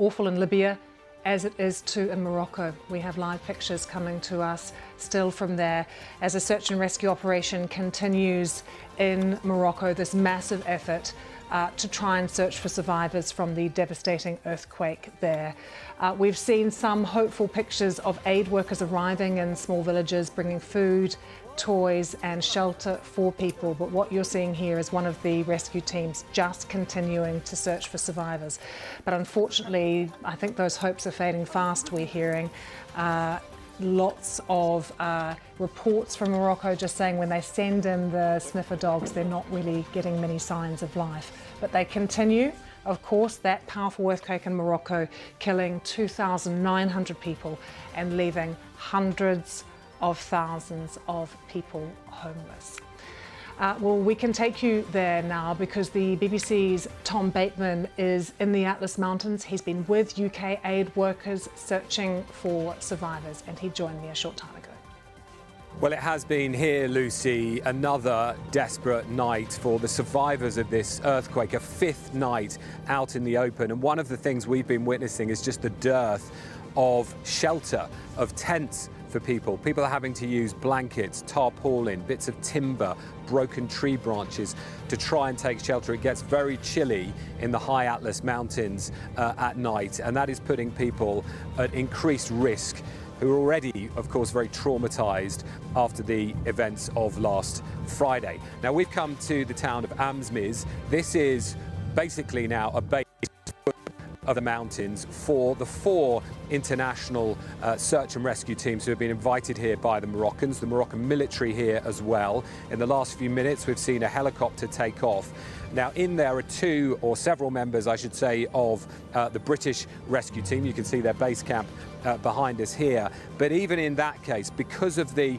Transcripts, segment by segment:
awful in Libya as it is too in Morocco. We have live pictures coming to us still from there as a search and rescue operation continues in Morocco, this massive effort to try and search for survivors from the devastating earthquake there. We've seen some hopeful pictures of aid workers arriving in small villages, bringing food, toys and shelter for people, but what you're seeing here is one of the rescue teams just continuing to search for survivors. But unfortunately, I think those hopes are fading fast, we're hearing. Lots of reports from Morocco just saying when they send in the sniffer dogs, they're not really getting many signs of life. But they continue. Of course, that powerful earthquake in Morocco killing 2,900 people and leaving hundreds of thousands of people homeless. Well, we can take you there now because the BBC's Tom Bateman is in the Atlas Mountains. He's been with UK aid workers searching for survivors, and he joined me a short time ago. Well, it has been here, Lucy, another desperate night for the survivors of this earthquake, a fifth night out in the open. And one of the things we've been witnessing is just the dearth of shelter, of tents for people. People are having to use blankets, tarpaulin, bits of timber, broken tree branches to try and take shelter. It gets very chilly in the high Atlas Mountains at night, and that is putting people at increased risk who are already, of course, very traumatized after the events of last Friday. Now, we've come to the town of Amsmiz. This is basically now a base of the mountains for the 4 international search and rescue teams who have been invited here by the Moroccans, the Moroccan military here as well. In the last few minutes, we've seen a helicopter take off. Now, in there are 2 or several members, I should say, of the British rescue team. You can see their base camp behind us here. But even in that case, because of the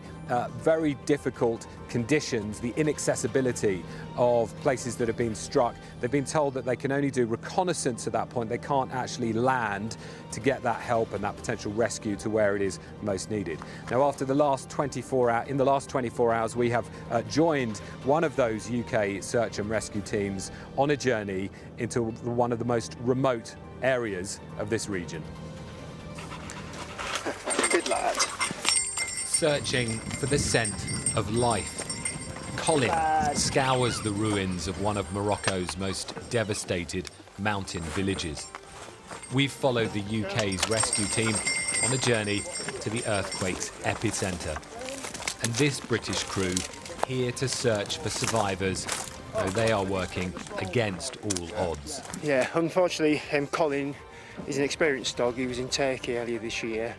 very difficult conditions, the inaccessibility of places that have been struck, they've been told that they can only do reconnaissance at that point. They can't actually land to get that help and that potential rescue to where it is most needed. Now, after the last 24 hours, we have joined one of those UK search and rescue teams on a journey into one of the most remote areas of this region. Good lad. Searching for the scent of life. Colin scours the ruins of one of Morocco's most devastated mountain villages. We've followed the UK's rescue team on a journey to the earthquake's epicenter. And this British crew here to search for survivors, though they are working against all odds. Yeah, unfortunately, Colin is an experienced dog. He was in Turkey earlier this year.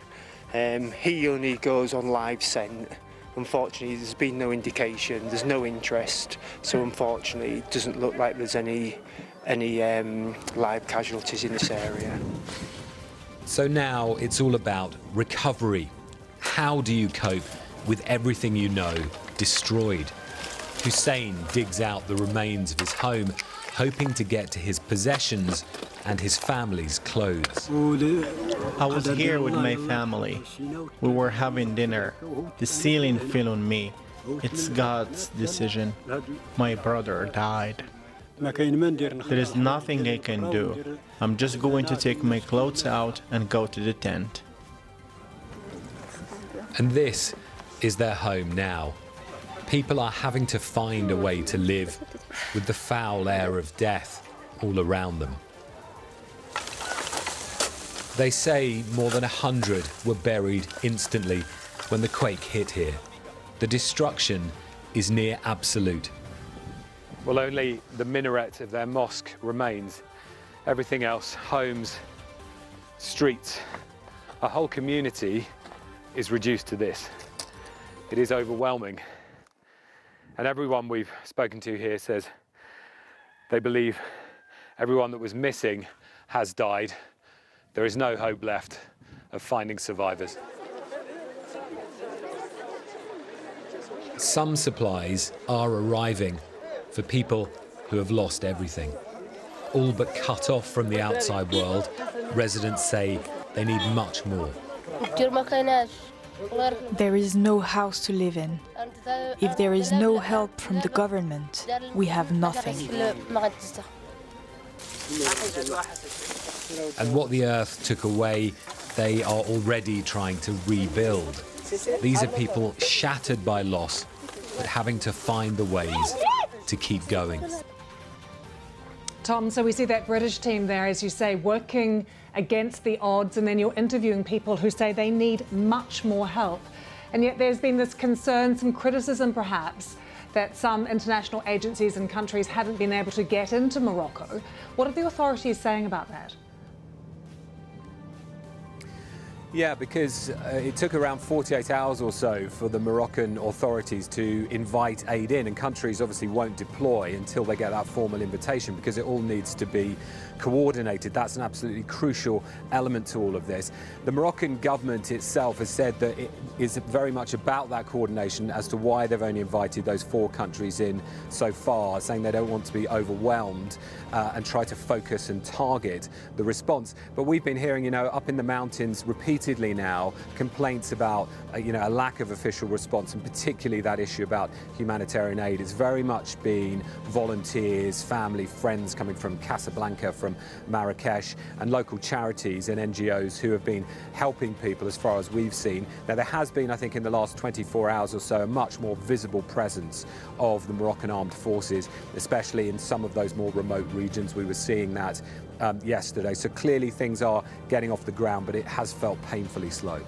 He only goes on live scent. Unfortunately, there's been no indication, there's no interest, so unfortunately it doesn't look like there's any live casualties in this area. So now it's all about recovery. How do you cope with everything you know destroyed? Hussein digs out the remains of his home, hoping to get to his possessions and his family's clothes. I was here with my family. We were having dinner. The ceiling fell on me. It's God's decision. My brother died. There is nothing I can do. I'm just going to take my clothes out and go to the tent. And this is their home now. People are having to find a way to live with the foul air of death all around them. They say more than 100 were buried instantly when the quake hit here. The destruction is near absolute. Well, only the minaret of their mosque remains. Everything else, homes, streets, a whole community is reduced to this. It is overwhelming. And everyone we've spoken to here says they believe everyone that was missing has died. There is no hope left of finding survivors. Some supplies are arriving for people who have lost everything. All but cut off from the outside world, residents say they need much more. There is no house to live in. If there is no help from the government, we have nothing. And what the earth took away, they are already trying to rebuild. These are people shattered by loss, but having to find the ways to keep going. Tom, so we see that British team there, as you say, working against the odds, and then you're interviewing people who say they need much more help. And yet there's been this concern, some criticism perhaps, that some international agencies and countries haven't been able to get into Morocco. What are the authorities saying about that? Yeah, because it took around 48 hours or so for the Moroccan authorities to invite aid in, and countries obviously won't deploy until they get that formal invitation because it all needs to be coordinated. That's an absolutely crucial element to all of this. The Moroccan government itself has said that it is very much about that coordination as to why they've only invited those 4 countries in so far, saying they don't want to be overwhelmed and try to focus and target the response. But we've been hearing, you know, up in the mountains repeatedly now, complaints about, you know, a lack of official response, and particularly that issue about humanitarian aid. It's very much been volunteers, family, friends coming from Casablanca, from Marrakesh, and local charities and NGOs who have been helping people as far as we've seen. Now, there has been, I think, in the last 24 hours or so, a much more visible presence of the Moroccan armed forces, especially in some of those more remote regions. We were seeing that yesterday. So clearly things are getting off the ground, but it has felt painfully slow.